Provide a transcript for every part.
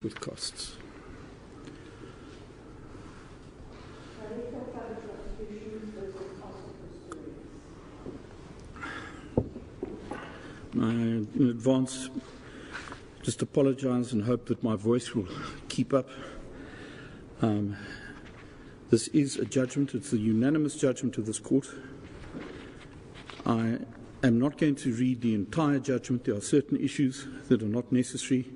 with costs. I, in advance, just apologise and hope that my voice will keep up. This is a judgment. It's a unanimous judgment of this court. I am not going to read the entire judgment. There are certain issues that are not necessary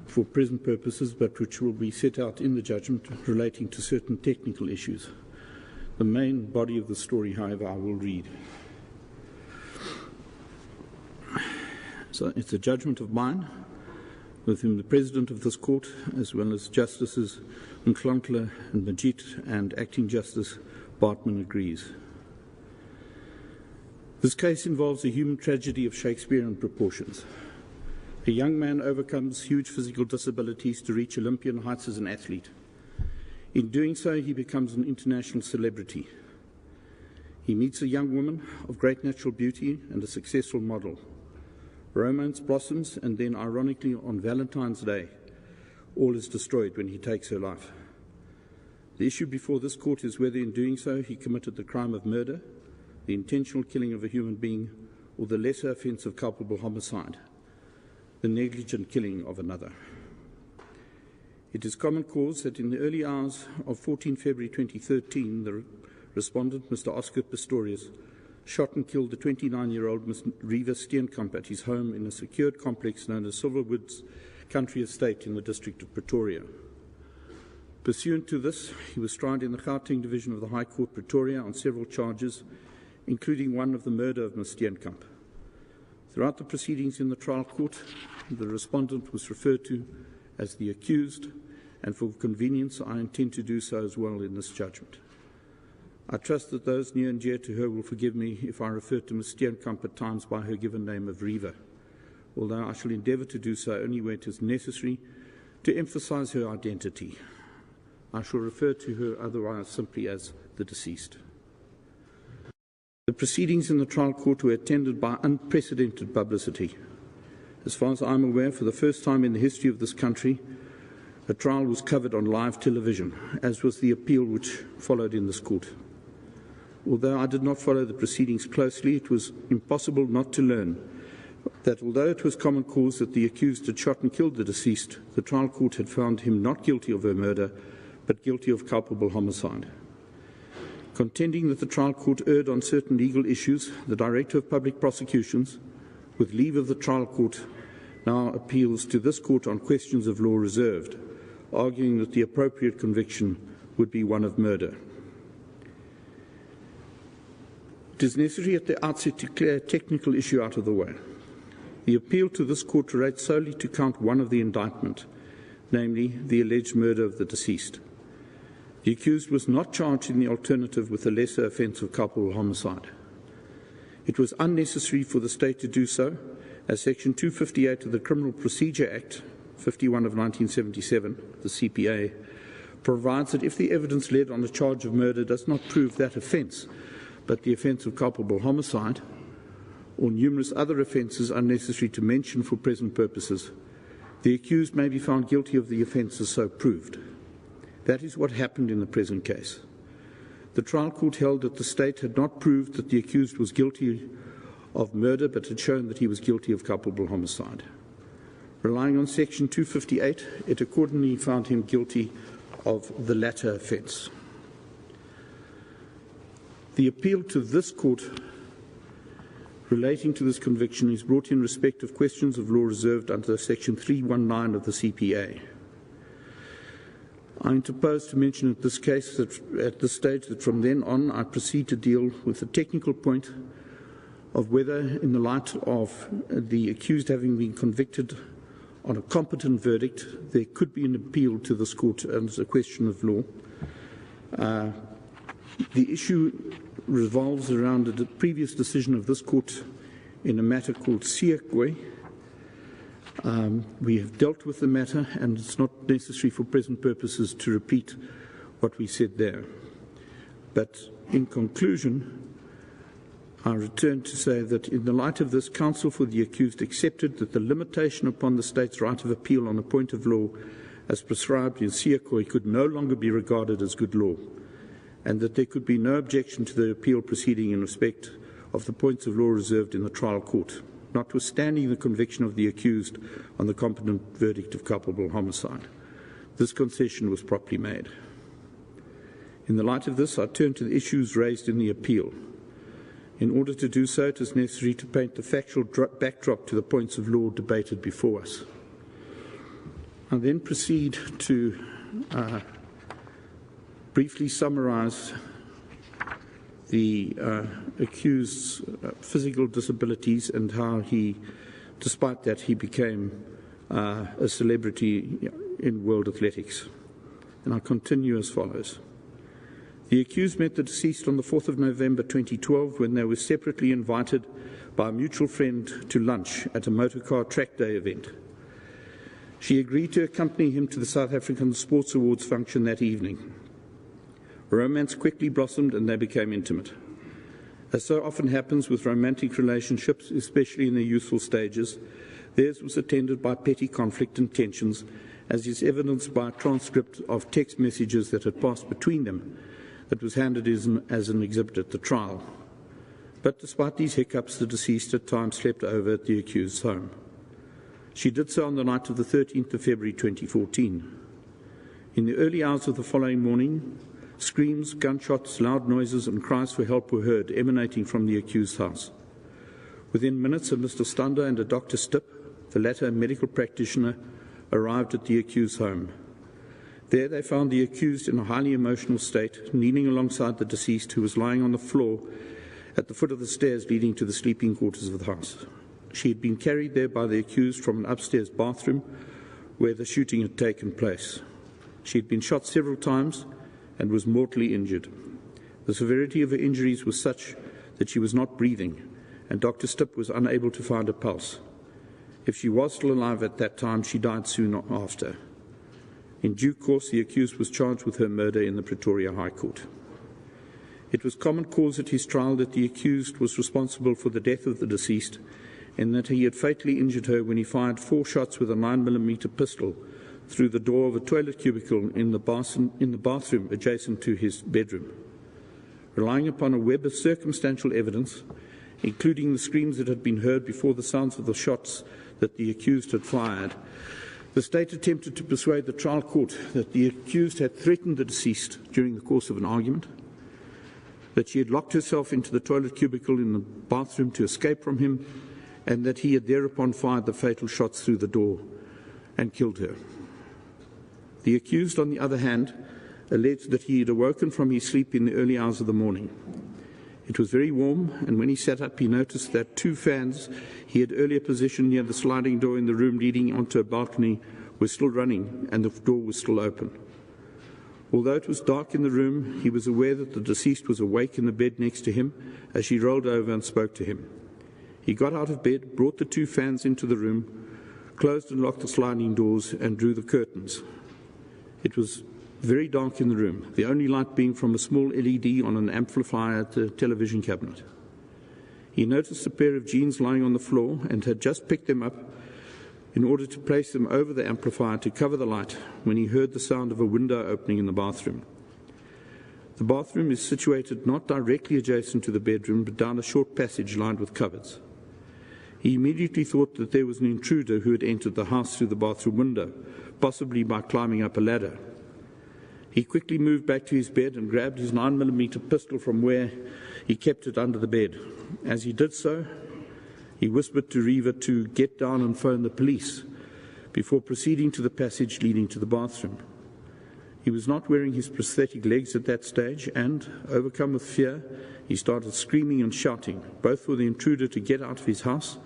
for present purposes, but which will be set out in the judgment relating to certain technical issues. The main body of the story, however, I will read. So it's a judgment of mine, with whom the President of this court, as well as Justices Nklonkler and Majid and Acting Justice Bartman agrees. This case involves a human tragedy of Shakespearean proportions. A young man overcomes huge physical disabilities to reach Olympian heights as an athlete. In doing so, he becomes an international celebrity. He meets a young woman of great natural beauty and a successful model. Romance blossoms, and then, ironically, on Valentine's Day, all is destroyed when he takes her life. The issue before this court is whether in doing so he committed the crime of murder, the intentional killing of a human being, or the lesser offence of culpable homicide, the negligent killing of another. It is common cause that in the early hours of 14 February 2013, the respondent, Mr. Oscar Pistorius, shot and killed the 29-year-old Ms. Riva Steenkamp at his home in a secured complex known as Silverwoods Country Estate in the district of Pretoria. Pursuant to this, he was tried in the Gauteng Division of the High Court, Pretoria, on several charges, including one of the murder of Ms. Steenkamp. Throughout the proceedings in the trial court, the respondent was referred to as the accused, and for convenience, I intend to do so as well in this judgment. I trust that those near and dear to her will forgive me if I refer to Ms. Steenkamp at times by her given name of Riva, although I shall endeavour to do so only where it is necessary to emphasise her identity. I shall refer to her otherwise simply as the deceased. The proceedings in the trial court were attended by unprecedented publicity. As far as I am aware, for the first time in the history of this country, a trial was covered on live television, as was the appeal which followed in this court. Although I did not follow the proceedings closely, it was impossible not to learn that although it was common cause that the accused had shot and killed the deceased, the trial court had found him not guilty of her murder, but guilty of culpable homicide. Contending that the trial court erred on certain legal issues, the Director of Public Prosecutions, with leave of the trial court, now appeals to this court on questions of law reserved, arguing that the appropriate conviction would be one of murder. It is necessary at the outset to clear a technical issue out of the way. The appeal to this court relates solely to count one of the indictment, namely the alleged murder of the deceased. The accused was not charged in the alternative with a lesser offence of culpable homicide. It was unnecessary for the state to do so, as Section 258 of the Criminal Procedure Act, 51 of 1977, the CPA, provides that if the evidence led on a charge of murder does not prove that offence, but the offence of culpable homicide, or numerous other offences unnecessary to mention for present purposes, the accused may be found guilty of the offences so proved. That is what happened in the present case. The trial court held that the state had not proved that the accused was guilty of murder, but had shown that he was guilty of culpable homicide. Relying on Section 258, it accordingly found him guilty of the latter offence. The appeal to this court relating to this conviction is brought in respect of questions of law reserved under Section 319 of the CPA. I interpose to mention at this case that at this stage that from then on I proceed to deal with the technical point of whether, in the light of the accused having been convicted on a competent verdict, there could be an appeal to this court as a question of law. The issue revolves around a previous decision of this court in a matter called Siekwe. We have dealt with the matter, and it's not necessary for present purposes to repeat what we said there. But in conclusion, I return to say that in the light of this, counsel for the accused accepted that the limitation upon the state's right of appeal on a point of law as prescribed in Siakoi could no longer be regarded as good law, and that there could be no objection to the appeal proceeding in respect of the points of law reserved in the trial court, notwithstanding the conviction of the accused on the competent verdict of culpable homicide. This concession was properly made. In the light of this, I turn to the issues raised in the appeal. In order to do so, it is necessary to paint the factual backdrop to the points of law debated before us. I then proceed to briefly summarize the accused's physical disabilities and how he, despite that, he became a celebrity in world athletics. And I continue as follows. The accused met the deceased on the 4th of November 2012 when they were separately invited by a mutual friend to lunch at a motorcar track day event. She agreed to accompany him to the South African Sports Awards function that evening. Romance quickly blossomed and they became intimate. As so often happens with romantic relationships, especially in their youthful stages, theirs was attended by petty conflict and tensions, as is evidenced by a transcript of text messages that had passed between them that was handed as an exhibit at the trial. But despite these hiccups, the deceased at times slept over at the accused's home. She did so on the night of the 13th of February 2014. In the early hours of the following morning, screams, gunshots, loud noises and cries for help were heard emanating from the accused's house. Within minutes, a Mr. Stander and a Dr. Stipp, the latter a medical practitioner, arrived at the accused's home. There they found the accused in a highly emotional state, kneeling alongside the deceased, who was lying on the floor at the foot of the stairs leading to the sleeping quarters of the house. She had been carried there by the accused from an upstairs bathroom where the shooting had taken place. She had been shot several times and was mortally injured. The severity of her injuries was such that she was not breathing, and Dr. Stipp was unable to find a pulse. If she was still alive at that time, she died soon after. In due course, the accused was charged with her murder in the Pretoria High Court. It was common cause at his trial that the accused was responsible for the death of the deceased, and that he had fatally injured her when he fired 4 shots with a 9mm pistol through the door of a toilet cubicle in the bathroom adjacent to his bedroom. Relying upon a web of circumstantial evidence, including the screams that had been heard before the sounds of the shots that the accused had fired, the state attempted to persuade the trial court that the accused had threatened the deceased during the course of an argument, that she had locked herself into the toilet cubicle in the bathroom to escape from him, and that he had thereupon fired the fatal shots through the door and killed her. The accused, on the other hand, alleged that he had awoken from his sleep in the early hours of the morning. It was very warm, and when he sat up, he noticed that 2 fans he had earlier positioned near the sliding door in the room leading onto a balcony were still running, and the door was still open. Although it was dark in the room, he was aware that the deceased was awake in the bed next to him as she rolled over and spoke to him. He got out of bed, brought the 2 fans into the room, closed and locked the sliding doors, and drew the curtains. It was very dark in the room, the only light being from a small LED on an amplifier at the television cabinet. He noticed a pair of jeans lying on the floor and had just picked them up in order to place them over the amplifier to cover the light when he heard the sound of a window opening in the bathroom. The bathroom is situated not directly adjacent to the bedroom, but down a short passage lined with cupboards. He immediately thought that there was an intruder who had entered the house through the bathroom window, possibly by climbing up a ladder. He quickly moved back to his bed and grabbed his 9mm pistol from where he kept it under the bed. As he did so, he whispered to Reva to get down and phone the police before proceeding to the passage leading to the bathroom. He was not wearing his prosthetic legs at that stage and, overcome with fear, he started screaming and shouting, both for the intruder to get out of his house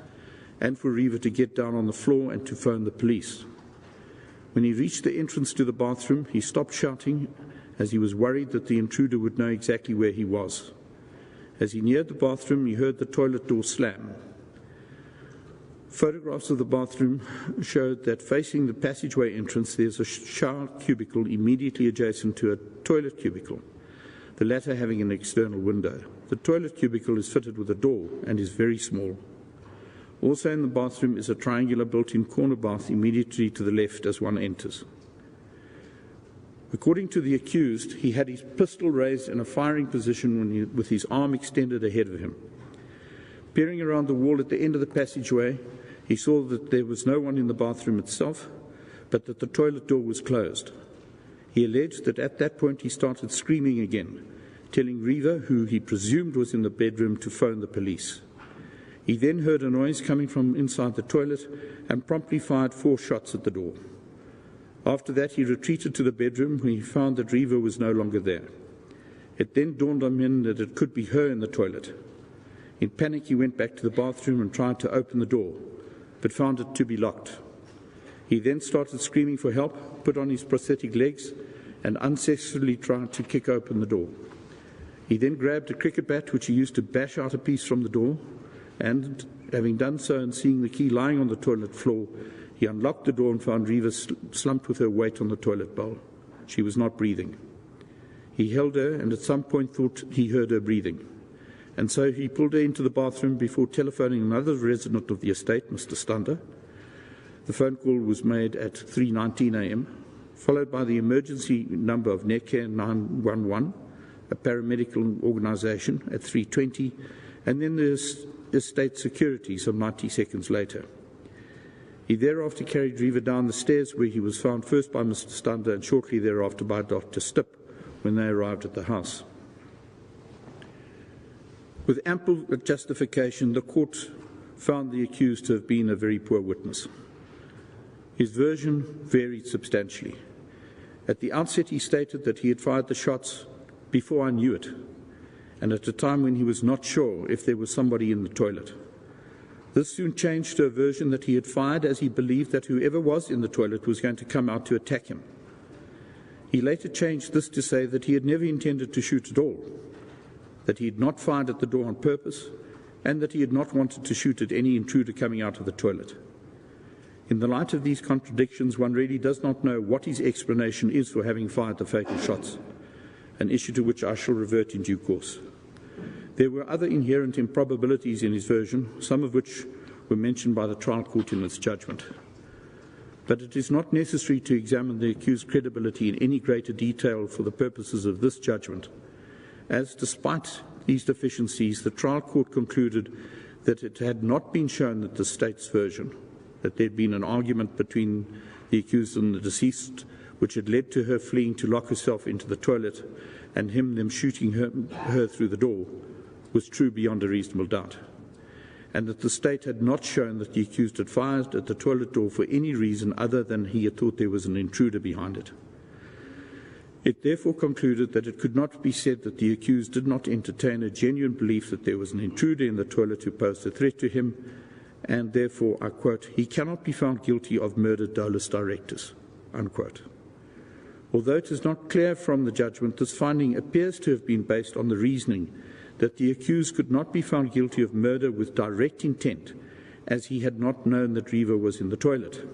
and for Reva to get down on the floor and to phone the police. When he reached the entrance to the bathroom, he stopped shouting as he was worried that the intruder would know exactly where he was. As he neared the bathroom, he heard the toilet door slam. Photographs of the bathroom showed that facing the passageway entrance, there's a shower cubicle immediately adjacent to a toilet cubicle. the latter having an external window. The toilet cubicle is fitted with a door and is very small. Also in the bathroom is a triangular built-in corner bath immediately to the left as one enters. According to the accused, he had his pistol raised in a firing position with his arm extended ahead of him. Peering around the wall at the end of the passageway, he saw that there was no one in the bathroom itself, but that the toilet door was closed. He alleged that at that point he started screaming again, telling Reva, who he presumed was in the bedroom, to phone the police. He then heard a noise coming from inside the toilet and promptly fired 4 shots at the door. After that, he retreated to the bedroom where he found that Reva was no longer there. It then dawned on him that it could be her in the toilet. In panic, he went back to the bathroom and tried to open the door, but found it to be locked. He then started screaming for help, put on his prosthetic legs, and unsuccessfully tried to kick open the door. He then grabbed a cricket bat, which he used to bash out a piece from the door, and, having done so and seeing the key lying on the toilet floor, he unlocked the door and found Reva slumped with her weight on the toilet bowl. She was not breathing. He held her and at some point thought he heard her breathing. And so he pulled her into the bathroom before telephoning another resident of the estate, Mr. Stander. The phone call was made at 3:19 a.m., followed by the emergency number of Netcare 911, a paramedical organisation, at 3:20, and then the estate security some 90 seconds later. He thereafter carried Reva down the stairs, where he was found first by Mr. Stander and shortly thereafter by Dr. Stipp when they arrived at the house. With ample justification, the court found the accused to have been a very poor witness. His version varied substantially. At the outset, he stated that he had fired the shots before I knew it, and at a time when he was not sure if there was somebody in the toilet. This soon changed to a version that he had fired as he believed that whoever was in the toilet was going to come out to attack him. He later changed this to say that he had never intended to shoot at all, that he had not fired at the door on purpose, and that he had not wanted to shoot at any intruder coming out of the toilet. In the light of these contradictions, one really does not know what his explanation is for having fired the fatal shots, an issue to which I shall revert in due course. There were other inherent improbabilities in his version, some of which were mentioned by the trial court in its judgment. But it is not necessary to examine the accused's credibility in any greater detail for the purposes of this judgment, as despite these deficiencies, the trial court concluded that it had not been shown that the state's version, that there had been an argument between the accused and the deceased, which had led to her fleeing to lock herself into the toilet and them shooting her through the door, was true beyond a reasonable doubt, and that the state had not shown that the accused had fired at the toilet door for any reason other than he had thought there was an intruder behind it. It therefore concluded that it could not be said that the accused did not entertain a genuine belief that there was an intruder in the toilet who posed a threat to him, and therefore, I quote, he cannot be found guilty of murder dolus directus, unquote. Although it is not clear from the judgment, this finding appears to have been based on the reasoning that the accused could not be found guilty of murder with direct intent, as he had not known that Reva was in the toilet.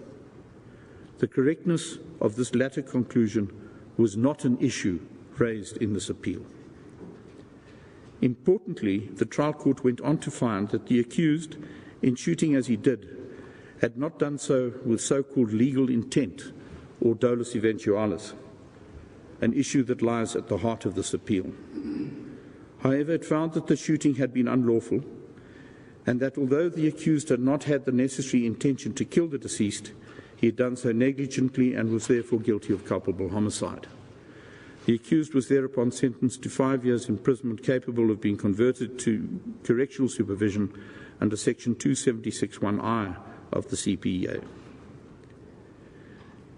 The correctness of this latter conclusion was not an issue raised in this appeal. Importantly, the trial court went on to find that the accused, in shooting as he did, had not done so with so-called legal intent or dolus eventualis, an issue that lies at the heart of this appeal. However, it found that the shooting had been unlawful, and that although the accused had not had the necessary intention to kill the deceased, he had done so negligently and was therefore guilty of culpable homicide. The accused was thereupon sentenced to 5 years imprisonment, capable of being converted to correctional supervision under Section 276(1)(I) of the CPEA.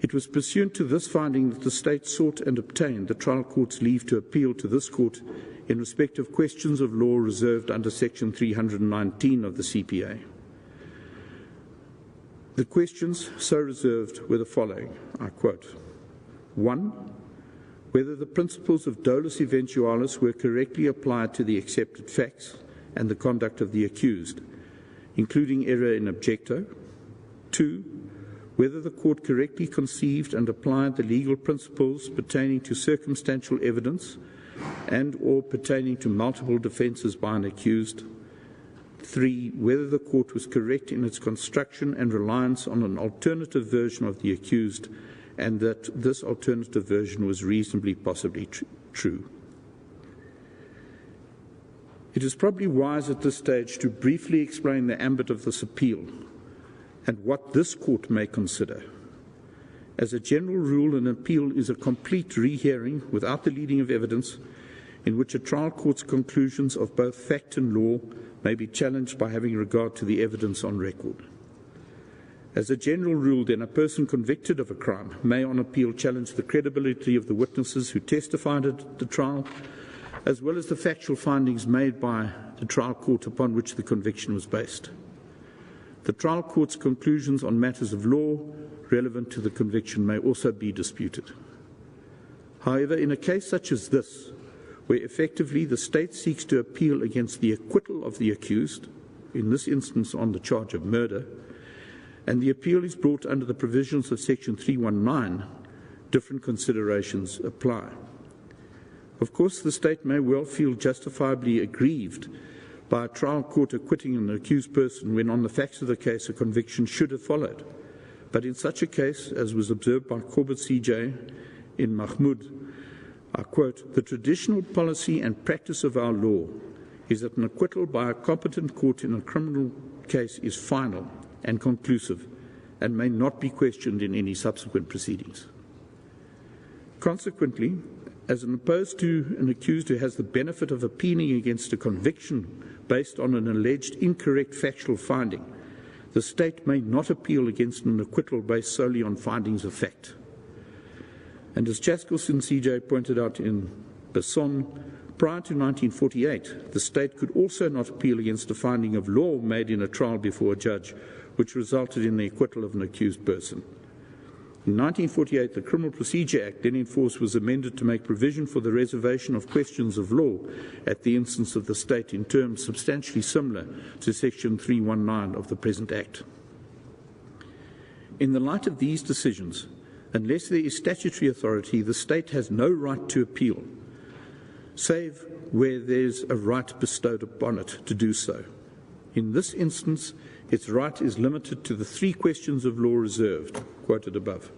It was pursuant to this finding that the state sought and obtained the trial court's leave to appeal to this court in respect of questions of law reserved under Section 319 of the CPA. The questions so reserved were the following, I quote, 1. Whether the principles of dolus eventualis were correctly applied to the accepted facts and the conduct of the accused, including error in objecto. 2. Whether the court correctly conceived and applied the legal principles pertaining to circumstantial evidence and or pertaining to multiple defences by an accused. 3, whether the court was correct in its construction and reliance on an alternative version of the accused, and that this alternative version was reasonably possibly true. It is probably wise at this stage to briefly explain the ambit of this appeal and what this court may consider. As a general rule, an appeal is a complete rehearing without the leading of evidence, in which a trial court's conclusions of both fact and law may be challenged by having regard to the evidence on record. As a general rule, then, a person convicted of a crime may on appeal challenge the credibility of the witnesses who testified at the trial, as well as the factual findings made by the trial court upon which the conviction was based. The trial court's conclusions on matters of law relevant to the conviction may also be disputed. However, in a case such as this, where effectively the state seeks to appeal against the acquittal of the accused, in this instance on the charge of murder, and the appeal is brought under the provisions of Section 319, different considerations apply. Of course, the state may well feel justifiably aggrieved by a trial court acquitting an accused person when on the facts of the case a conviction should have followed. But in such a case, as was observed by Corbett C.J. in Mahmoud, I quote, "The traditional policy and practice of our law is that an acquittal by a competent court in a criminal case is final and conclusive and may not be questioned in any subsequent proceedings. Consequently, as opposed to an accused who has the benefit of appealing against a conviction based on an alleged incorrect factual finding, the state may not appeal against an acquittal based solely on findings of fact. And as Chaskelson C.J. pointed out in Besson, prior to 1948, the state could also not appeal against a finding of law made in a trial before a judge, which resulted in the acquittal of an accused person. In 1948, the Criminal Procedure Act, then in force, was amended to make provision for the reservation of questions of law at the instance of the state in terms substantially similar to Section 319 of the present Act. In the light of these decisions, unless there is statutory authority, the state has no right to appeal, save where there is a right bestowed upon it to do so. In this instance, its right is limited to the 3 questions of law reserved, quoted above.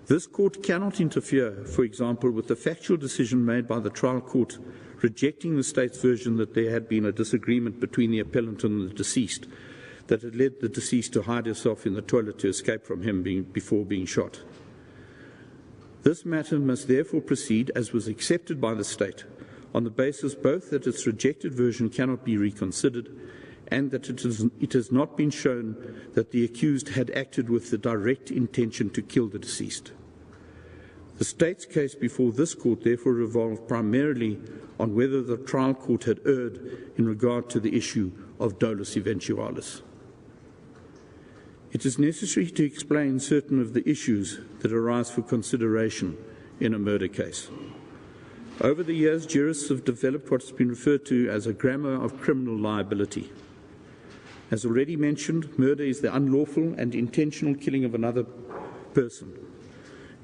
This court cannot interfere, for example, with the factual decision made by the trial court rejecting the state's version that there had been a disagreement between the appellant and the deceased that had led the deceased to hide herself in the toilet to escape from him before being shot. This matter must therefore proceed, as was accepted by the state, on the basis both that its rejected version cannot be reconsidered and that it has not been shown that the accused had acted with the direct intention to kill the deceased. The state's case before this court therefore revolved primarily on whether the trial court had erred in regard to the issue of dolus eventualis. It is necessary to explain certain of the issues that arise for consideration in a murder case. Over the years, jurists have developed what has been referred to as a grammar of criminal liability. As already mentioned, murder is the unlawful and intentional killing of another person.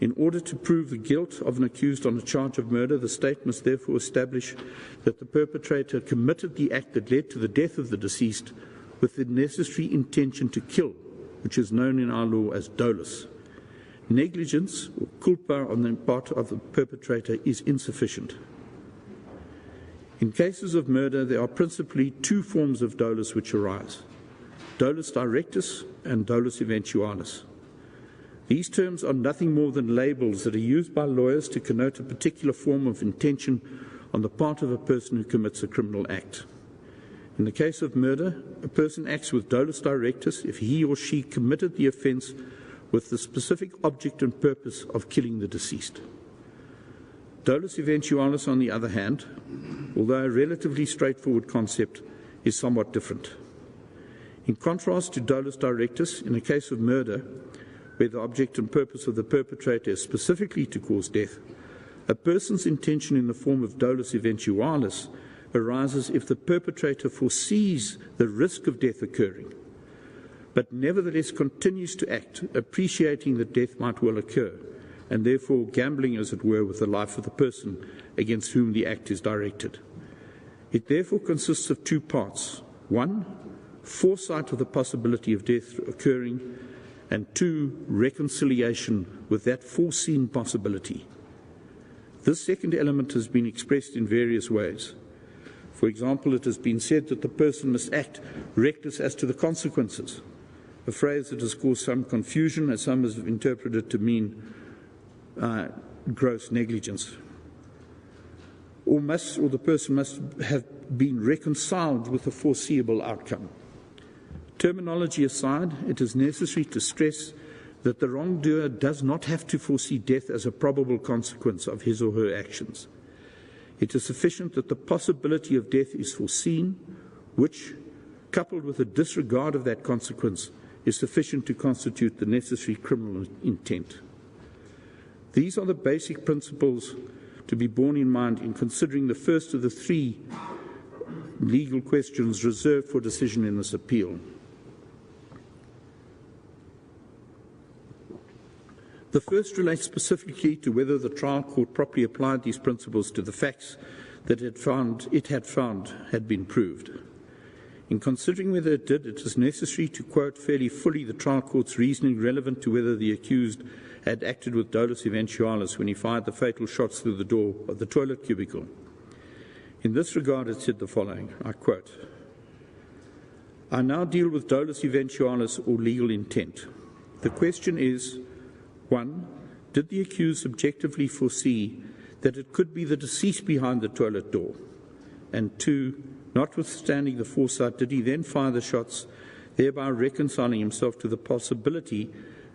In order to prove the guilt of an accused on a charge of murder, the state must therefore establish that the perpetrator committed the act that led to the death of the deceased with the necessary intention to kill, which is known in our law as dolus. Negligence or culpa on the part of the perpetrator is insufficient. In cases of murder, there are principally 2 forms of dolus which arise: dolus directus and dolus eventualis. These terms are nothing more than labels that are used by lawyers to connote a particular form of intention on the part of a person who commits a criminal act. In the case of murder, a person acts with dolus directus if he or she committed the offence with the specific object and purpose of killing the deceased. Dolus eventualis, on the other hand, although a relatively straightforward concept, is somewhat different. In contrast to dolus directus, in a case of murder, where the object and purpose of the perpetrator is specifically to cause death, a person's intention in the form of dolus eventualis arises if the perpetrator foresees the risk of death occurring, but nevertheless continues to act, appreciating that death might well occur, and therefore gambling, as it were, with the life of the person against whom the act is directed. It therefore consists of two parts. One, foresight of the possibility of death occurring, and two, reconciliation with that foreseen possibility. This second element has been expressed in various ways. For example, it has been said that the person must act reckless as to the consequences, a phrase that has caused some confusion, as some have interpreted to mean gross negligence. Or the person must have been reconciled with a foreseeable outcome. Terminology aside, it is necessary to stress that the wrongdoer does not have to foresee death as a probable consequence of his or her actions. It is sufficient that the possibility of death is foreseen, which, coupled with a disregard of that consequence, is sufficient to constitute the necessary criminal intent. These are the basic principles to be borne in mind in considering the first of the three legal questions reserved for decision in this appeal. The first relates specifically to whether the trial court properly applied these principles to the facts that it had found had been proved. In considering whether it did, it is necessary to quote fairly fully the trial court's reasoning relevant to whether the accused had acted with dolus eventualis when he fired the fatal shots through the door of the toilet cubicle. In this regard, it said the following, I quote, "I now deal with dolus eventualis or legal intent. The question is, 1. Did the accused subjectively foresee that it could be the deceased behind the toilet door? And 2. Notwithstanding the foresight, did he then fire the shots, thereby reconciling himself to the possibility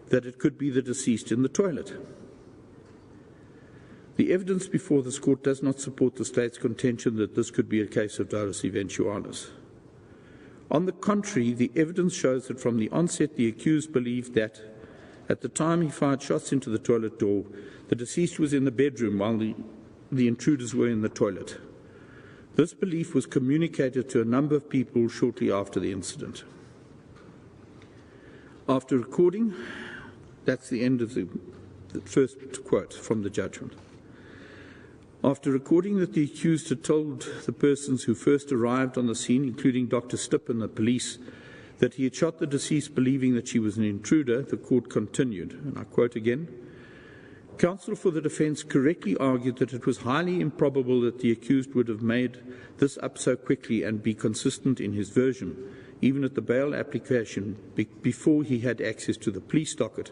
that it could be the deceased in the toilet?" The evidence before this court does not support the state's contention that this could be a case of dolus eventualis. On the contrary, the evidence shows that from the onset the accused believed that at the time he fired shots into the toilet door, the deceased was in the bedroom while the intruders were in the toilet. This belief was communicated to a number of people shortly after the incident. After recording, that's the end of the first quote from the judgment. After recording that the accused had told the persons who first arrived on the scene, including Dr. Stipp and the police, that he had shot the deceased believing that she was an intruder, the court continued, and I quote again, "Counsel for the defence correctly argued that it was highly improbable that the accused would have made this up so quickly and be consistent in his version, even at the bail application, before he had access to the police docket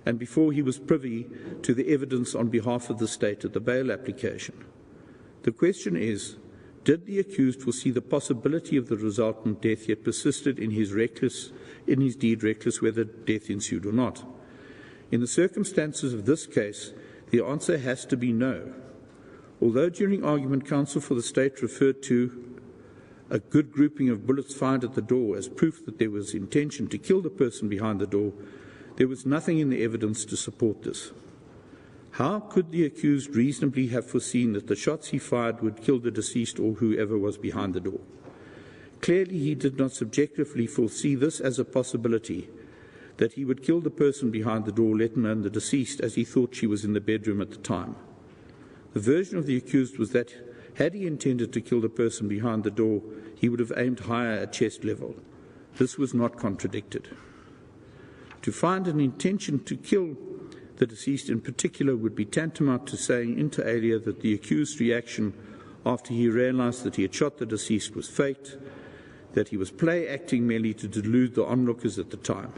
and before he was privy to the evidence on behalf of the state at the bail application. The question is, did the accused foresee the possibility of the resultant death, yet persisted in his deed reckless whether death ensued or not? In the circumstances of this case, the answer has to be no. Although during argument counsel for the state referred to a good grouping of bullets fired at the door as proof that there was intention to kill the person behind the door, there was nothing in the evidence to support this. How could the accused reasonably have foreseen that the shots he fired would kill the deceased or whoever was behind the door? Clearly, he did not subjectively foresee this as a possibility, that he would kill the person behind the door, let alone the deceased, as he thought she was in the bedroom at the time. The version of the accused was that, had he intended to kill the person behind the door, he would have aimed higher at chest level. This was not contradicted. To find an intention to kill the deceased in particular would be tantamount to saying inter alia that the accused's reaction after he realized that he had shot the deceased was faked, that he was play-acting merely to delude the onlookers at the time.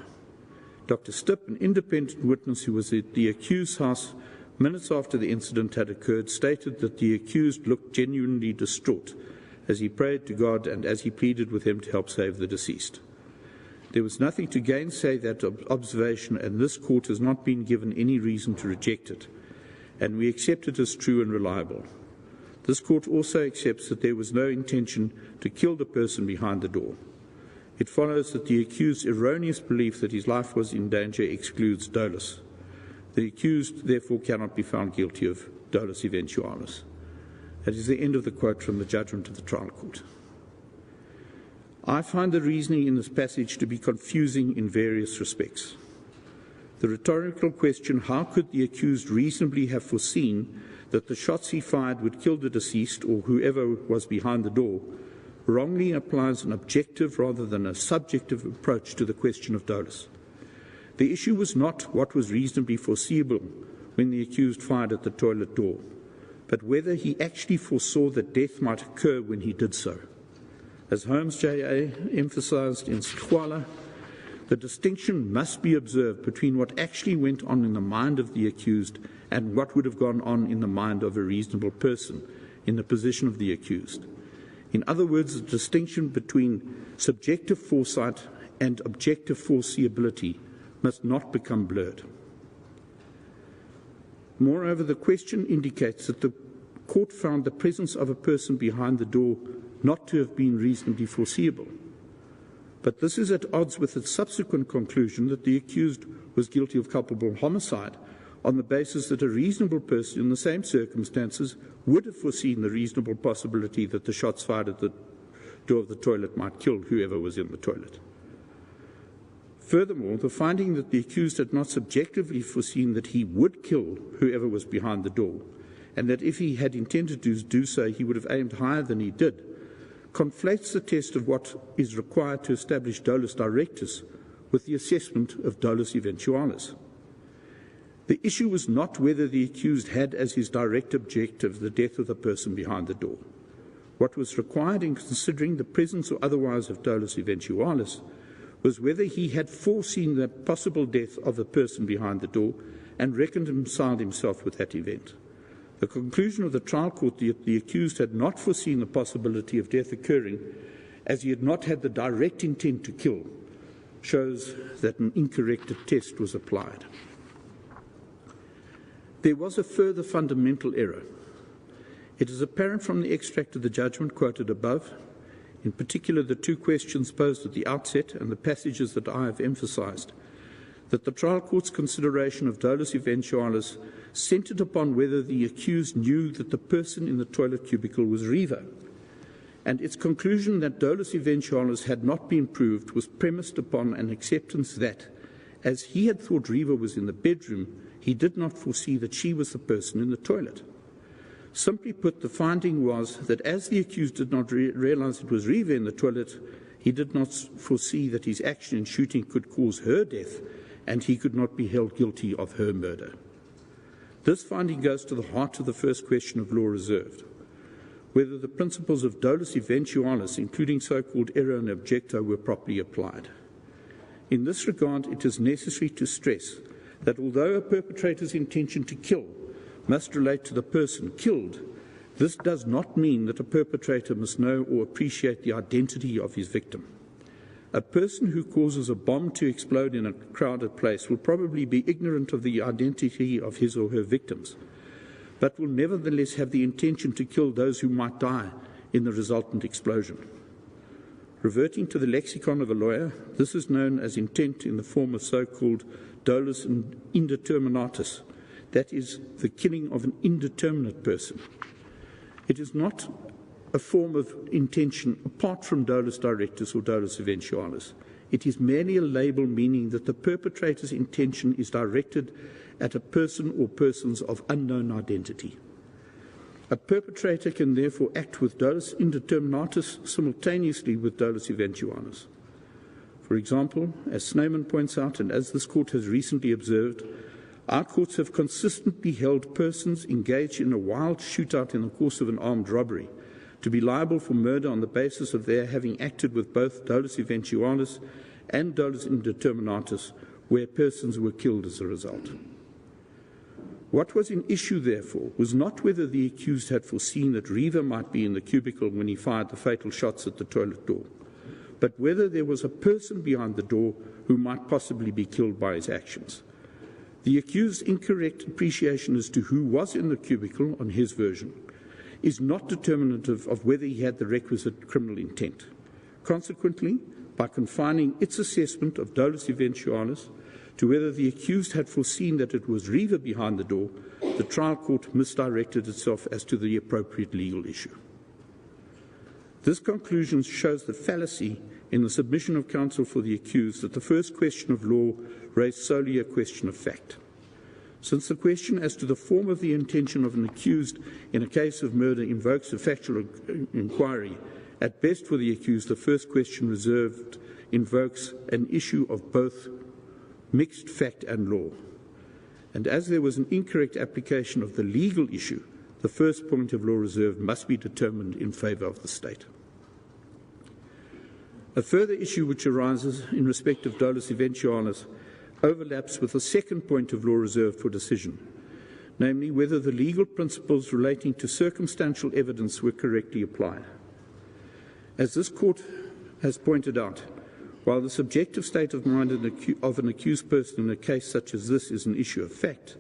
Dr. Stipp, an independent witness who was at the accused's house minutes after the incident had occurred, stated that the accused looked genuinely distraught as he prayed to God and as he pleaded with him to help save the deceased. There was nothing to gainsay that observation, and this court has not been given any reason to reject it, and we accept it as true and reliable. This court also accepts that there was no intention to kill the person behind the door. It follows that the accused's erroneous belief that his life was in danger excludes dolus. The accused, therefore, cannot be found guilty of dolus eventualis. That is the end of the quote from the judgment of the trial court. I find the reasoning in this passage to be confusing in various respects. The rhetorical question, how could the accused reasonably have foreseen that the shots he fired would kill the deceased or whoever was behind the door, wrongly applies an objective rather than a subjective approach to the question of dolus. The issue was not what was reasonably foreseeable when the accused fired at the toilet door, but whether he actually foresaw that death might occur when he did so. As Holmes J.A. emphasized in Squala, the distinction must be observed between what actually went on in the mind of the accused and what would have gone on in the mind of a reasonable person in the position of the accused. In other words, the distinction between subjective foresight and objective foreseeability must not become blurred. Moreover, the question indicates that the court found the presence of a person behind the door not to have been reasonably foreseeable. But this is at odds with its subsequent conclusion that the accused was guilty of culpable homicide on the basis that a reasonable person in the same circumstances would have foreseen the reasonable possibility that the shots fired at the door of the toilet might kill whoever was in the toilet. Furthermore, the finding that the accused had not subjectively foreseen that he would kill whoever was behind the door, and that if he had intended to do so, he would have aimed higher than he did, conflates the test of what is required to establish dolus directus with the assessment of dolus eventualis. The issue was not whether the accused had as his direct objective the death of the person behind the door. What was required in considering the presence or otherwise of dolus eventualis was whether he had foreseen the possible death of the person behind the door and reconciled himself with that event. The conclusion of the trial court that the accused had not foreseen the possibility of death occurring, as he had not had the direct intent to kill, shows that an incorrect test was applied. There was a further fundamental error. It is apparent from the extract of the judgment quoted above, in particular the two questions posed at the outset and the passages that I have emphasized, that the trial court's consideration of dolus eventualis centered upon whether the accused knew that the person in the toilet cubicle was Riva, and its conclusion that dolus eventualis had not been proved was premised upon an acceptance that, as he had thought Riva was in the bedroom, he did not foresee that she was the person in the toilet. Simply put, the finding was that as the accused did not realize it was Riva in the toilet, he did not foresee that his action in shooting could cause her death, and he could not be held guilty of her murder. This finding goes to the heart of the first question of law reserved, whether the principles of dolus eventualis, including so-called error and objecto, were properly applied. In this regard, it is necessary to stress that although a perpetrator's intention to kill must relate to the person killed, this does not mean that a perpetrator must know or appreciate the identity of his victim. A person who causes a bomb to explode in a crowded place will probably be ignorant of the identity of his or her victims, but will nevertheless have the intention to kill those who might die in the resultant explosion. Reverting to the lexicon of a lawyer, this is known as intent in the form of so-called dolus indeterminatus, that is, the killing of an indeterminate person. It is not a form of intention apart from dolus directus or dolus eventualis. It is merely a label meaning that the perpetrator's intention is directed at a person or persons of unknown identity. A perpetrator can therefore act with dolus indeterminatus simultaneously with dolus eventualis. For example, as Snowman points out, and as this court has recently observed, our courts have consistently held persons engaged in a wild shootout in the course of an armed robbery to be liable for murder on the basis of their having acted with both dolus eventualis and dolus indeterminatus, where persons were killed as a result. What was in issue, therefore, was not whether the accused had foreseen that Riva might be in the cubicle when he fired the fatal shots at the toilet door, but whether there was a person behind the door who might possibly be killed by his actions. The accused's incorrect appreciation as to who was in the cubicle, on his version, is not determinative of whether he had the requisite criminal intent. Consequently, by confining its assessment of dolus eventualis to whether the accused had foreseen that it was Riva behind the door, the trial court misdirected itself as to the appropriate legal issue. This conclusion shows the fallacy in the submission of counsel for the accused that the first question of law raise solely a question of fact. Since the question as to the form of the intention of an accused in a case of murder invokes a factual inquiry, at best for the accused, the first question reserved invokes an issue of both mixed fact and law. And as there was an incorrect application of the legal issue, the first point of law reserved must be determined in favour of the state. A further issue which arises in respect of dolus eventualis overlaps with the second point of law reserved for decision, namely whether the legal principles relating to circumstantial evidence were correctly applied. As this court has pointed out, while the subjective state of mind of an accused person in a case such as this is an issue of fact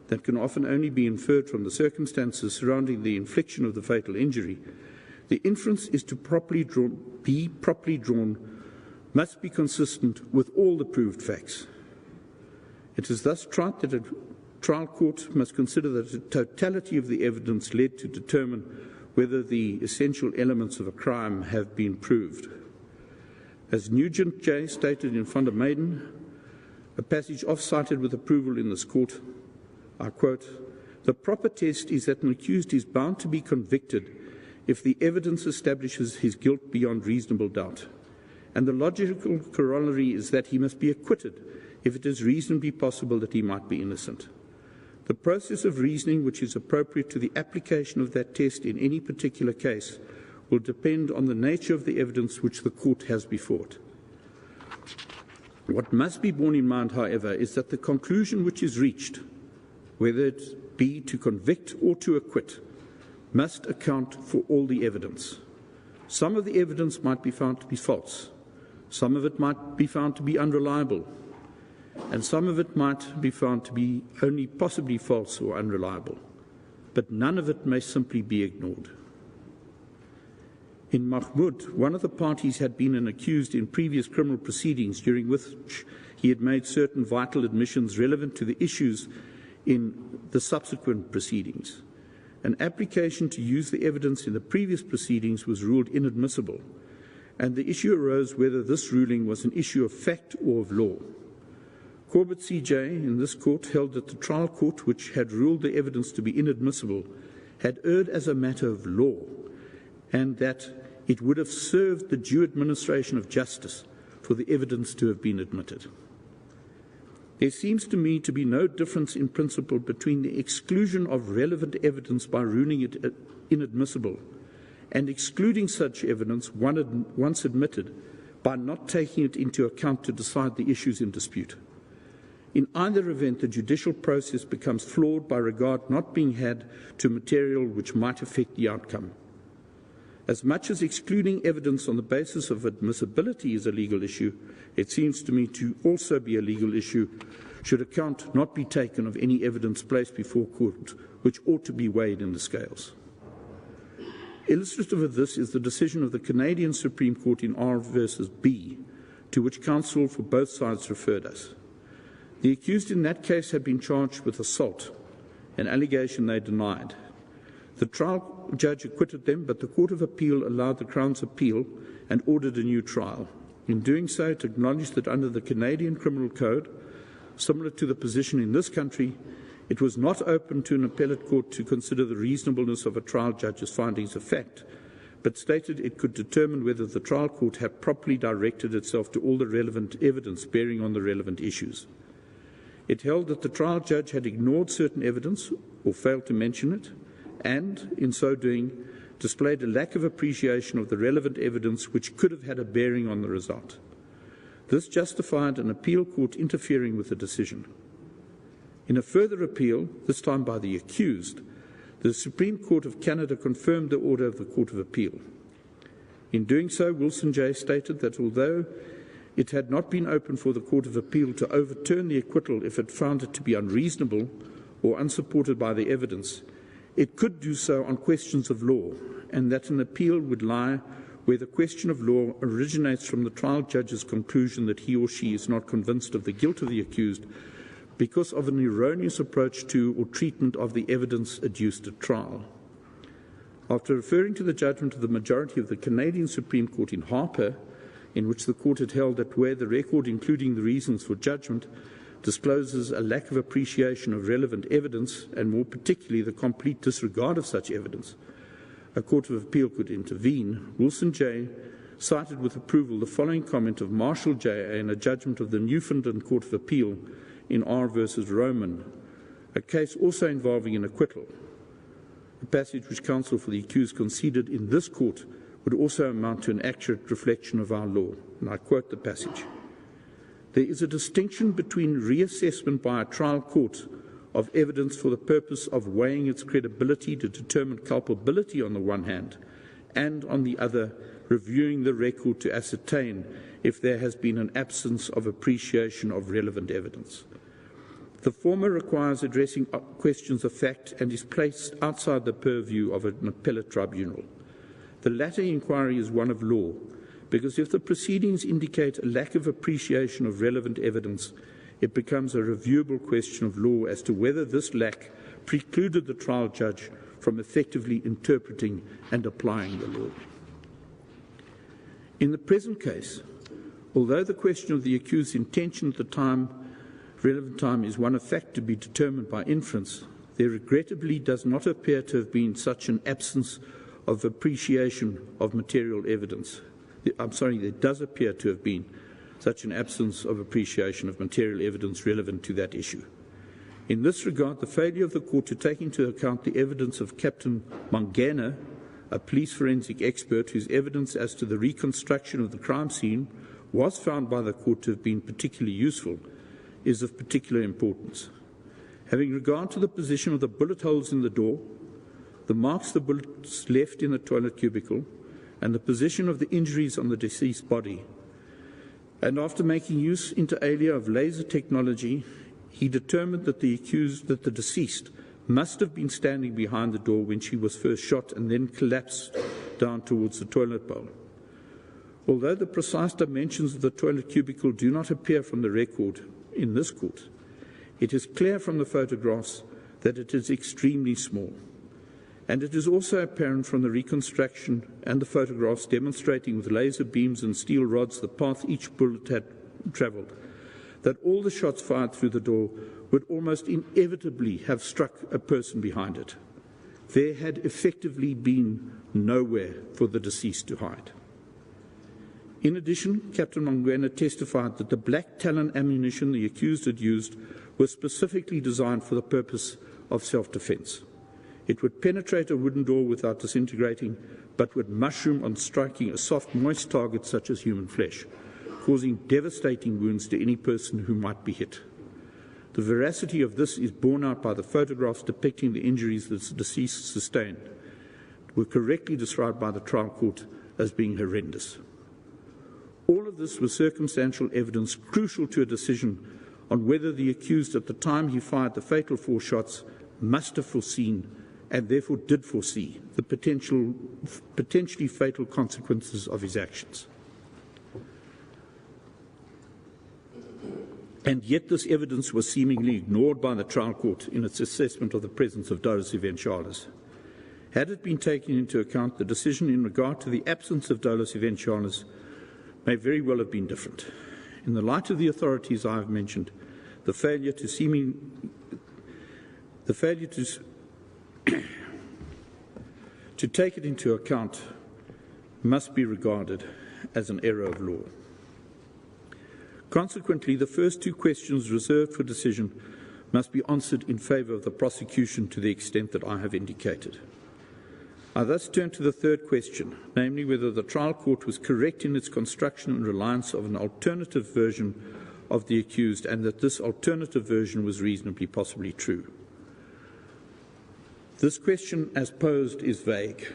that can often only be inferred from the circumstances surrounding the infliction of the fatal injury, the inference is to be properly drawn, must be consistent with all the proved facts. It is thus trite that a trial court must consider the totality of the evidence led to determine whether the essential elements of a crime have been proved. As Nugent J. stated in Van der Meyden, a passage oft-cited with approval in this court, I quote, "The proper test is that an accused is bound to be convicted if the evidence establishes his guilt beyond reasonable doubt, and the logical corollary is that he must be acquitted if it is reasonably possible that he might be innocent. The process of reasoning which is appropriate to the application of that test in any particular case will depend on the nature of the evidence which the court has before it. What must be borne in mind, however, is that the conclusion which is reached, whether it be to convict or to acquit, must account for all the evidence. Some of the evidence might be found to be false, some of it might be found to be unreliable, and some of it might be found to be only possibly false or unreliable, but none of it may simply be ignored. In Mahmoud, one of the parties had been an accused in previous criminal proceedings during which he had made certain vital admissions relevant to the issues in the subsequent proceedings. An application to use the evidence in the previous proceedings was ruled inadmissible, and the issue arose whether this ruling was an issue of fact or of law. Corbett C.J. in this court held that the trial court, which had ruled the evidence to be inadmissible, had erred as a matter of law, and that it would have served the due administration of justice for the evidence to have been admitted. There seems to me to be no difference in principle between the exclusion of relevant evidence by ruling it inadmissible and excluding such evidence once admitted by not taking it into account to decide the issues in dispute. In either event, the judicial process becomes flawed by regard not being had to material which might affect the outcome. As much as excluding evidence on the basis of admissibility is a legal issue, it seems to me to also be a legal issue should account not be taken of any evidence placed before court which ought to be weighed in the scales. Illustrative of this is the decision of the Canadian Supreme Court in R versus B, to which counsel for both sides referred us. The accused in that case had been charged with assault, an allegation they denied. The trial judge acquitted them, but the Court of Appeal allowed the Crown's appeal and ordered a new trial. In doing so, it acknowledged that under the Canadian Criminal Code, similar to the position in this country, it was not open to an appellate court to consider the reasonableness of a trial judge's findings of fact, but stated it could determine whether the trial court had properly directed itself to all the relevant evidence bearing on the relevant issues. It held that the trial judge had ignored certain evidence or failed to mention it, and, in so doing, displayed a lack of appreciation of the relevant evidence which could have had a bearing on the result. This justified an appeal court interfering with the decision. In a further appeal, this time by the accused, the Supreme Court of Canada confirmed the order of the Court of Appeal. In doing so, Wilson J. stated that although it had not been open for the Court of Appeal to overturn the acquittal if it found it to be unreasonable or unsupported by the evidence, it could do so on questions of law, and that an appeal would lie where the question of law originates from the trial judge's conclusion that he or she is not convinced of the guilt of the accused because of an erroneous approach to or treatment of the evidence adduced at trial. After referring to the judgment of the majority of the Canadian Supreme Court in Harper, in which the court had held that where the record, including the reasons for judgment, discloses a lack of appreciation of relevant evidence, and more particularly the complete disregard of such evidence, a court of appeal could intervene. Wilson J. cited with approval the following comment of Marshall J. in a judgment of the Newfoundland Court of Appeal in R versus Roman, a case also involving an acquittal, a passage which counsel for the accused conceded in this court would also amount to an accurate reflection of our law. And I quote the passage. There is a distinction between reassessment by a trial court of evidence for the purpose of weighing its credibility to determine culpability on the one hand, and on the other, reviewing the record to ascertain if there has been an absence of appreciation of relevant evidence. The former requires addressing questions of fact and is placed outside the purview of an appellate tribunal. The latter inquiry is one of law, because if the proceedings indicate a lack of appreciation of relevant evidence, it becomes a reviewable question of law as to whether this lack precluded the trial judge from effectively interpreting and applying the law. In the present case, although the question of the accused's intention at the relevant time is one of fact to be determined by inference, there regrettably does not appear to have been such an absence of appreciation of material evidence. There does appear to have been such an absence of appreciation of material evidence relevant to that issue. In this regard, the failure of the court to take into account the evidence of Captain Mangena, a police forensic expert whose evidence as to the reconstruction of the crime scene was found by the court to have been particularly useful, is of particular importance. Having regard to the position of the bullet holes in the door, the marks the bullets left in the toilet cubicle, and the position of the injuries on the deceased body, and after making use inter alia of laser technology, he determined that the deceased must have been standing behind the door when she was first shot and then collapsed down towards the toilet bowl. Although the precise dimensions of the toilet cubicle do not appear from the record in this court, it is clear from the photographs that it is extremely small. And it is also apparent from the reconstruction and the photographs demonstrating with laser beams and steel rods the path each bullet had travelled, that all the shots fired through the door would almost inevitably have struck a person behind it. There had effectively been nowhere for the deceased to hide. In addition, Captain Mangwena testified that the black Talon ammunition the accused had used was specifically designed for the purpose of self-defence. It would penetrate a wooden door without disintegrating, but would mushroom on striking a soft, moist target such as human flesh, causing devastating wounds to any person who might be hit. The veracity of this is borne out by the photographs depicting the injuries that the deceased sustained, were correctly described by the trial court as being horrendous. All of this was circumstantial evidence crucial to a decision on whether the accused at the time he fired the fatal 4 shots must have foreseen and therefore did foresee the potentially fatal consequences of his actions. And yet this evidence was seemingly ignored by the trial court in its assessment of the presence of dolus eventualis. Had it been taken into account, the decision in regard to the absence of dolus eventualis may very well have been different. In the light of the authorities I have mentioned, the failure to take it into account must be regarded as an error of law. Consequently, the first 2 questions reserved for decision must be answered in favour of the prosecution to the extent that I have indicated. I thus turn to the third question, namely whether the trial court was correct in its construction and reliance of an alternative version of the accused, and that this alternative version was reasonably possibly true. This question, as posed, is vague.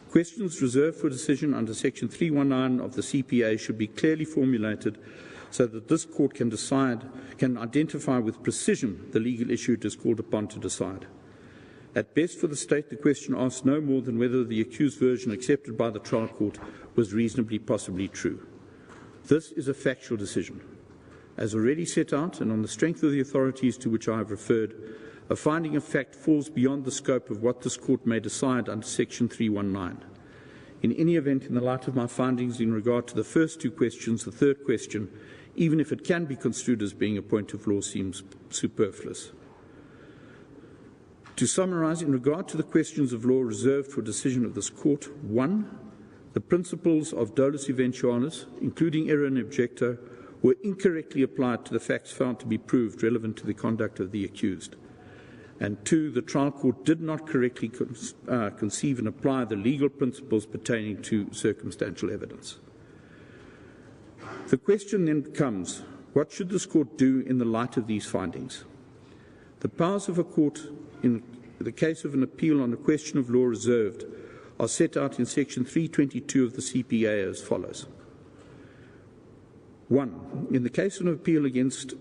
Questions reserved for decision under Section 319 of the CPA should be clearly formulated so that this court can identify with precision the legal issue it is called upon to decide. At best for the State, the question asks no more than whether the accused version accepted by the trial court was reasonably possibly true. This is a factual decision. As already set out, and on the strength of the authorities to which I have referred, a finding of fact falls beyond the scope of what this court may decide under Section 319. In any event, in the light of my findings in regard to the first two questions, the third question, even if it can be construed as being a point of law, seems superfluous. To summarise, in regard to the questions of law reserved for decision of this Court, 1. The principles of dolus eventualis, including error in objecto, were incorrectly applied to the facts found to be proved relevant to the conduct of the accused. And 2. The trial court did not correctly conceive and apply the legal principles pertaining to circumstantial evidence. The question then becomes, what should this court do in the light of these findings? The powers of a court in the case of an appeal on a question of law reserved are set out in section 322 of the CPA as follows. 1. In the case of an appeal against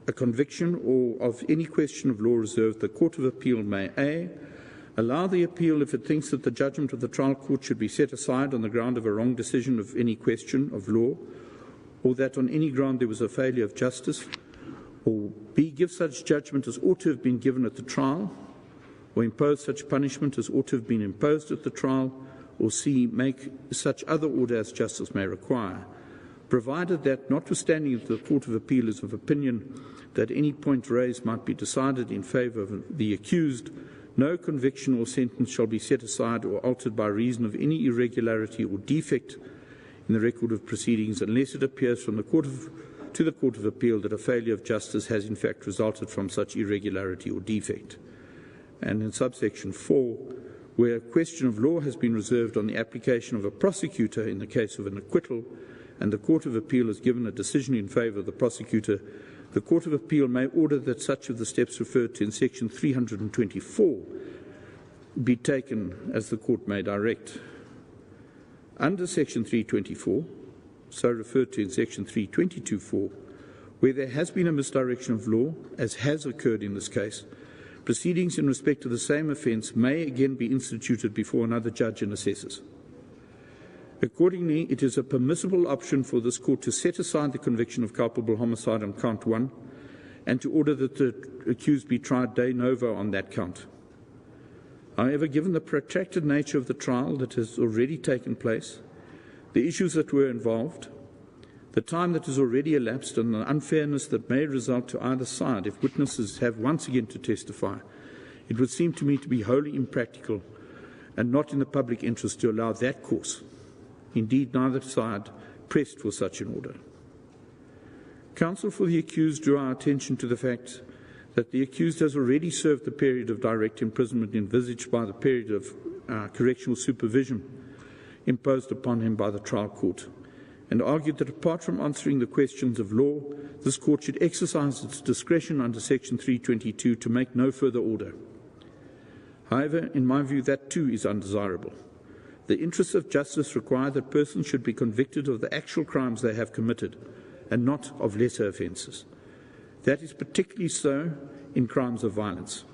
a conviction or of any question of law reserved, the Court of Appeal may A. allow the appeal if it thinks that the judgment of the trial court should be set aside on the ground of a wrong decision of any question of law, or that on any ground there was a failure of justice, or B. give such judgment as ought to have been given at the trial, or impose such punishment as ought to have been imposed at the trial, or C. make such other order as justice may require, provided that, notwithstanding that the Court of Appeal is of opinion that any point raised might be decided in favour of the accused, no conviction or sentence shall be set aside or altered by reason of any irregularity or defect in the record of proceedings unless it appears from the Court of Appeal that a failure of justice has in fact resulted from such irregularity or defect. And in subsection 4, where a question of law has been reserved on the application of a prosecutor in the case of an acquittal, and the Court of Appeal has given a decision in favour of the prosecutor, the Court of Appeal may order that such of the steps referred to in section 324 be taken as the Court may direct. Under section 324, so referred to in section 322.4, where there has been a misdirection of law, as has occurred in this case, proceedings in respect to the same offence may again be instituted before another judge and assessors. Accordingly, it is a permissible option for this Court to set aside the conviction of culpable homicide on count 1 and to order that the accused be tried de novo on that count. However, given the protracted nature of the trial that has already taken place, the issues that were involved, the time that has already elapsed, and the unfairness that may result to either side if witnesses have once again to testify, it would seem to me to be wholly impractical and not in the public interest to allow that course. Indeed, neither side pressed for such an order. Counsel for the accused drew our attention to the fact that the accused has already served the period of direct imprisonment envisaged by the period of correctional supervision imposed upon him by the trial court, and argued that apart from answering the questions of law, this court should exercise its discretion under section 322 to make no further order. However, in my view, that too is undesirable. The interests of justice require that persons should be convicted of the actual crimes they have committed and not of lesser offences. That is particularly so in crimes of violence.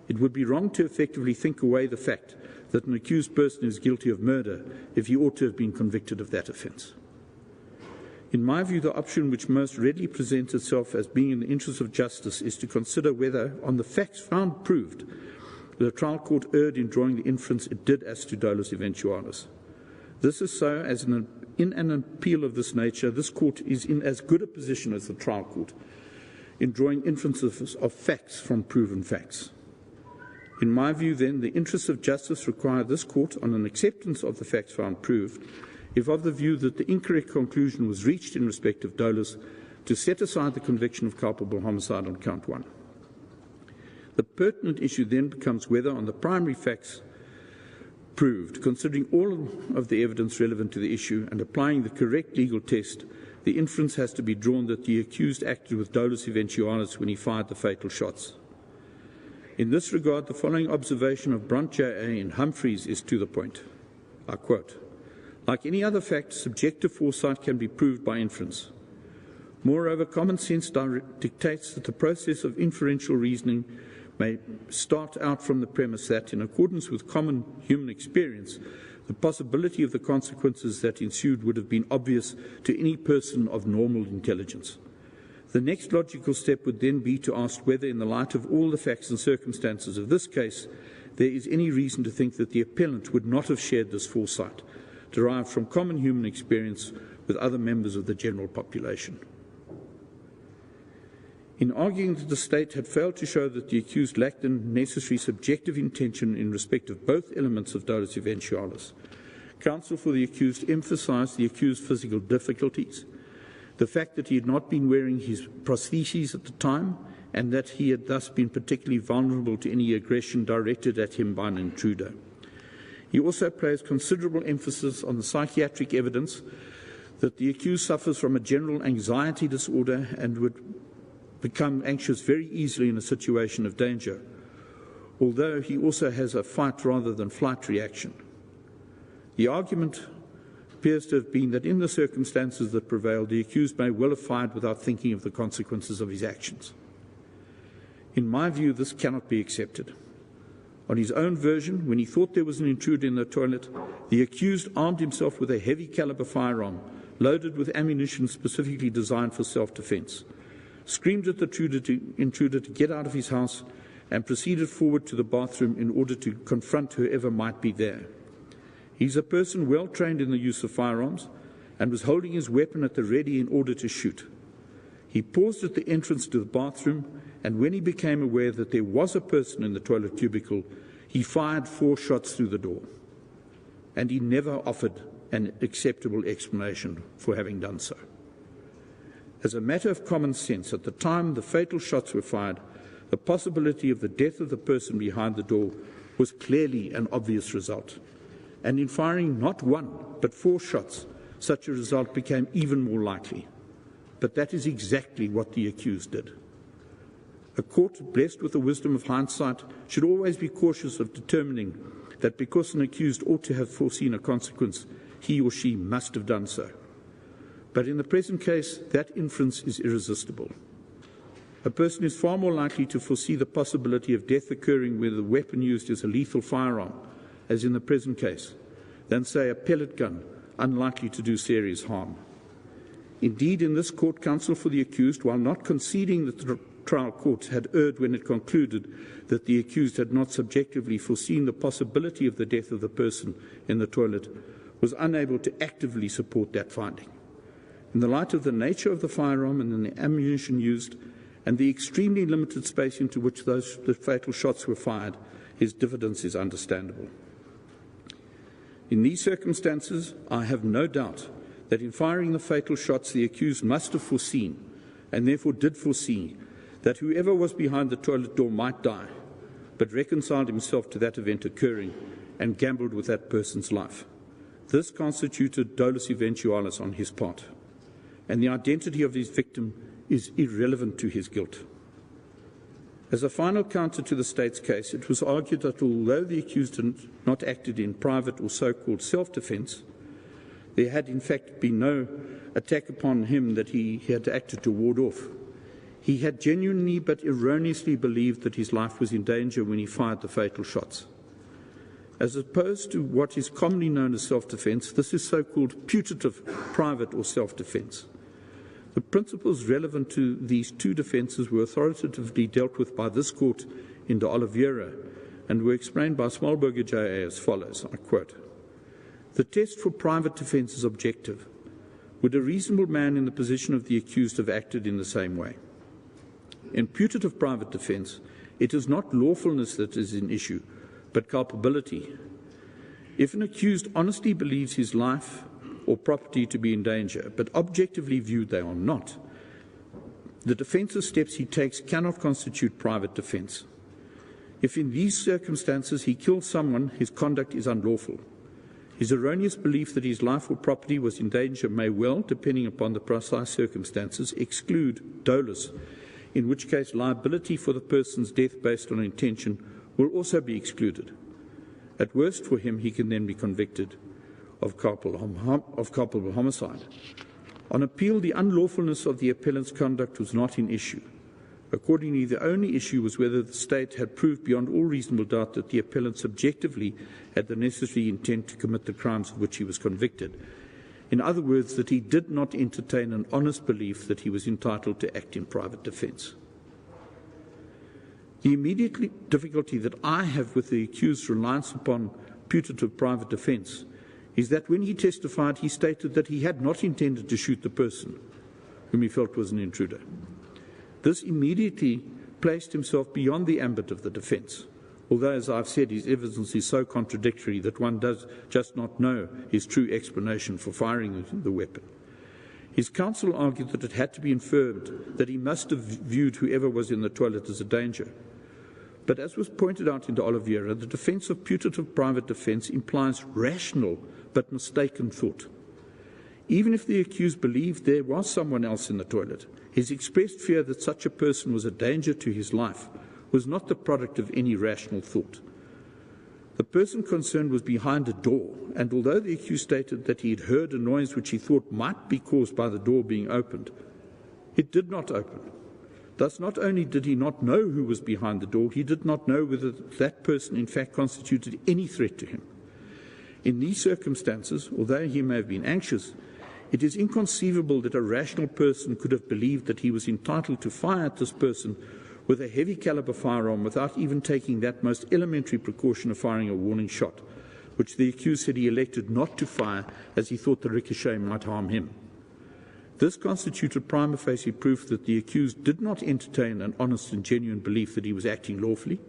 It would be wrong to effectively think away the fact that an accused person is guilty of murder if he ought to have been convicted of that offence. In my view, the option which most readily presents itself as being in the interest of justice is to consider whether, on the facts found proved, the trial court erred in drawing the inference it did as to dolus eventualis. This is so as in an appeal of this nature, this court is in as good a position as the trial court in drawing inferences of facts from proven facts. In my view, then, the interests of justice require this court, on an acceptance of the facts found proved, if of the view that the incorrect conclusion was reached in respect of dolus, to set aside the conviction of culpable homicide on count 1. The pertinent issue then becomes whether, on the primary facts proved, considering all of the evidence relevant to the issue and applying the correct legal test, the inference has to be drawn that the accused acted with dolus eventualis when he fired the fatal shots. In this regard, the following observation of Bront J.A. and Humphreys is to the point. I quote, "Like any other fact, subjective foresight can be proved by inference. Moreover, common sense dictates that the process of inferential reasoning may start out from the premise that, in accordance with common human experience, the possibility of the consequences that ensued would have been obvious to any person of normal intelligence. The next logical step would then be to ask whether, in the light of all the facts and circumstances of this case, there is any reason to think that the appellant would not have shared this foresight, derived from common human experience with other members of the general population. In arguing that the state had failed to show that the accused lacked the necessary subjective intention in respect of both elements of dolus eventualis, counsel for the accused emphasized the accused's physical difficulties, the fact that he had not been wearing his prostheses at the time, and that he had thus been particularly vulnerable to any aggression directed at him by an intruder. He also placed considerable emphasis on the psychiatric evidence that the accused suffers from a general anxiety disorder and would become anxious very easily in a situation of danger, although he also has a fight rather than flight reaction. The argument appears to have been that in the circumstances that prevailed, the accused may well have fired without thinking of the consequences of his actions. In my view, this cannot be accepted. On his own version, when he thought there was an intruder in the toilet, the accused armed himself with a heavy caliber firearm, loaded with ammunition specifically designed for self-defense, screamed at the intruder to get out of his house, and proceeded forward to the bathroom in order to confront whoever might be there. He's a person well trained in the use of firearms and was holding his weapon at the ready in order to shoot. He paused at the entrance to the bathroom, and when he became aware that there was a person in the toilet cubicle, he fired 4 shots through the door. And he never offered an acceptable explanation for having done so. As a matter of common sense, at the time the fatal shots were fired, the possibility of the death of the person behind the door was clearly an obvious result. And in firing not 1, but 4 shots, such a result became even more likely. But that is exactly what the accused did. A court blessed with the wisdom of hindsight should always be cautious of determining that because an accused ought to have foreseen a consequence, he or she must have done so. But in the present case, that inference is irresistible. A person is far more likely to foresee the possibility of death occurring where the weapon used is a lethal firearm, as in the present case, than, say, a pellet gun, unlikely to do serious harm. Indeed, in this court, counsel for the accused, while not conceding that the trial court had erred when it concluded that the accused had not subjectively foreseen the possibility of the death of the person in the toilet, was unable to actively support that finding. In the light of the nature of the firearm and the ammunition used, and the extremely limited space into which the fatal shots were fired, his diffidence is understandable. In these circumstances, I have no doubt that in firing the fatal shots, the accused must have foreseen, and therefore did foresee, that whoever was behind the toilet door might die, but reconciled himself to that event occurring and gambled with that person's life. This constituted dolus eventualis on his part, and the identity of his victim is irrelevant to his guilt. As a final counter to the state's case, it was argued that although the accused had not acted in private or so-called self-defense, there had in fact been no attack upon him that he had acted to ward off. He had genuinely but erroneously believed that his life was in danger when he fired the fatal shots. As opposed to what is commonly known as self-defense, this is so-called putative private or self-defense. The principles relevant to these two defences were authoritatively dealt with by this court in De Oliveira and were explained by Smallberger J.A. as follows, I quote, "The test for private defence is objective. Would a reasonable man in the position of the accused have acted in the same way? In putative private defence, it is not lawfulness that is in issue, but culpability. If an accused honestly believes his life or property to be in danger, but objectively viewed they are not, the defensive steps he takes cannot constitute private defence. If in these circumstances he kills someone, his conduct is unlawful. His erroneous belief that his life or property was in danger may well, depending upon the precise circumstances, exclude dolus, in which case liability for the person's death based on intention will also be excluded. At worst for him, he can then be convicted of culpable homicide. On appeal, the unlawfulness of the appellant's conduct was not in issue. Accordingly, the only issue was whether the state had proved beyond all reasonable doubt that the appellant subjectively had the necessary intent to commit the crimes of which he was convicted. In other words, that he did not entertain an honest belief that he was entitled to act in private defence. The immediate difficulty that I have with the accused's reliance upon putative private defence is that when he testified, he stated that he had not intended to shoot the person whom he felt was an intruder. This immediately placed himself beyond the ambit of the defence, although, as I've said, his evidence is so contradictory that one does just not know his true explanation for firing the weapon. His counsel argued that it had to be inferred that he must have viewed whoever was in the toilet as a danger. But as was pointed out in de Oliveira, the defence of putative private defence implies rational but mistaken thought. Even if the accused believed there was someone else in the toilet, his expressed fear that such a person was a danger to his life was not the product of any rational thought. The person concerned was behind a door, and although the accused stated that he had heard a noise which he thought might be caused by the door being opened, it did not open. Thus, not only did he not know who was behind the door, he did not know whether that person in fact constituted any threat to him. In these circumstances, although he may have been anxious, it is inconceivable that a rational person could have believed that he was entitled to fire at this person with a heavy caliber firearm without even taking that most elementary precaution of firing a warning shot, which the accused said he elected not to fire as he thought the ricochet might harm him. This constituted prima facie proof that the accused did not entertain an honest and genuine belief that he was acting lawfully,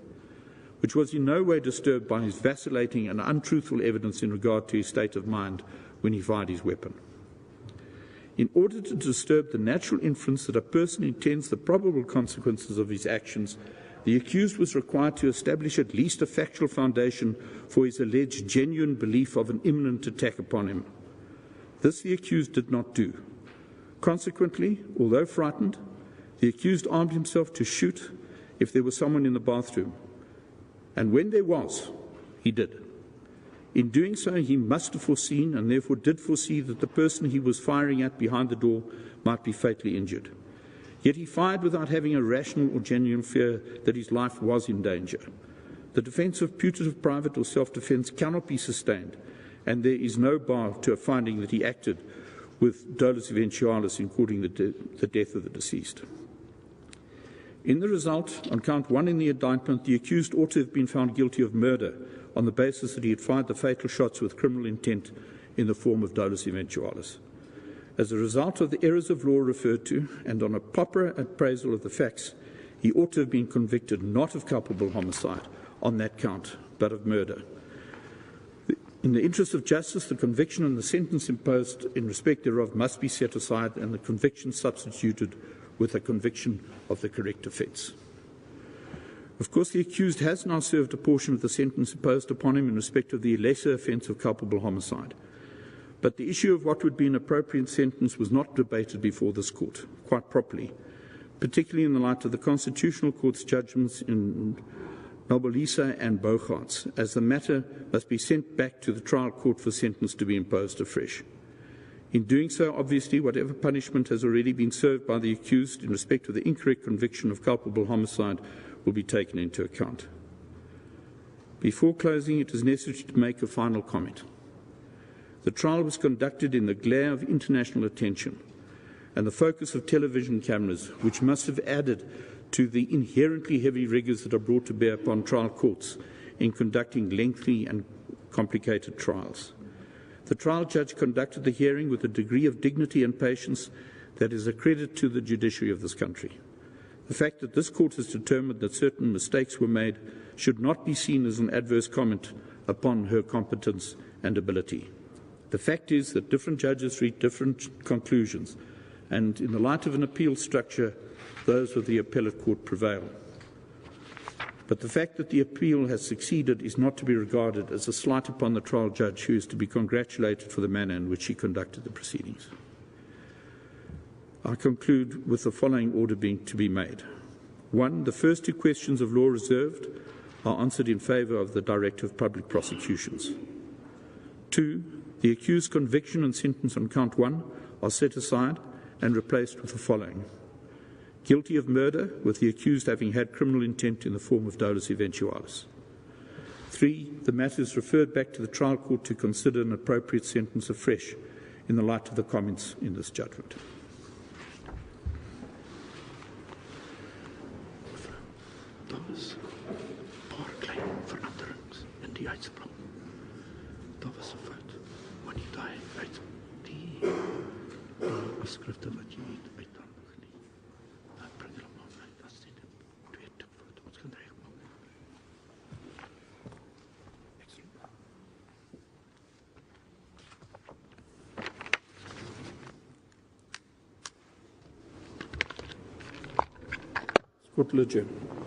which was in no way disturbed by his vacillating and untruthful evidence in regard to his state of mind when he fired his weapon. In order to disturb the natural inference that a person intends the probable consequences of his actions, the accused was required to establish at least a factual foundation for his alleged genuine belief of an imminent attack upon him. This the accused did not do. Consequently, although frightened, the accused armed himself to shoot if there was someone in the bathroom. And when there was, he did. In doing so, he must have foreseen, and therefore did foresee, that the person he was firing at behind the door might be fatally injured. Yet he fired without having a rational or genuine fear that his life was in danger. The defence of putative private or self-defence cannot be sustained, and there is no bar to a finding that he acted with dolus eventualis in courting the death of the deceased. In the result, on count 1 in the indictment, the accused ought to have been found guilty of murder on the basis that he had fired the fatal shots with criminal intent in the form of dolus eventualis. As a result of the errors of law referred to, and on a proper appraisal of the facts, he ought to have been convicted not of culpable homicide on that count, but of murder. In the interest of justice, the conviction and the sentence imposed in respect thereof must be set aside and the conviction substituted with a conviction of the correct offence. Of course, the accused has now served a portion of the sentence imposed upon him in respect of the lesser offence of culpable homicide. But the issue of what would be an appropriate sentence was not debated before this court, quite properly, particularly in the light of the Constitutional Court's judgments in Nobelisa and Bogarts, as the matter must be sent back to the trial court for sentence to be imposed afresh. In doing so, obviously, whatever punishment has already been served by the accused in respect of the incorrect conviction of culpable homicide will be taken into account. Before closing, it is necessary to make a final comment. The trial was conducted in the glare of international attention and the focus of television cameras, which must have added to the inherently heavy rigours that are brought to bear upon trial courts in conducting lengthy and complicated trials. The trial judge conducted the hearing with a degree of dignity and patience that is a credit to the judiciary of this country. The fact that this court has determined that certain mistakes were made should not be seen as an adverse comment upon her competence and ability. The fact is that different judges reach different conclusions, and in the light of an appeal structure, those of the appellate court prevail. But the fact that the appeal has succeeded is not to be regarded as a slight upon the trial judge, who is to be congratulated for the manner in which he conducted the proceedings. I conclude with the following order being to be made. 1. The first two questions of law reserved are answered in favour of the Director of Public Prosecutions. 2. The accused's conviction and sentence on count 1 are set aside and replaced with the following. Guilty of murder, with the accused having had criminal intent in the form of dolus eventualis. 3. The matter is referred back to the trial court to consider an appropriate sentence afresh in the light of the comments in this judgment. Thomas. die uitspraak. Daar was 'n fout. Maar nie daai uit die afskrifte wat jy het uithandig nie. Dan bring hulle maar uit. Dat is die twee tikfoto. Ons kan reg maak. Excellent. Court adjourned.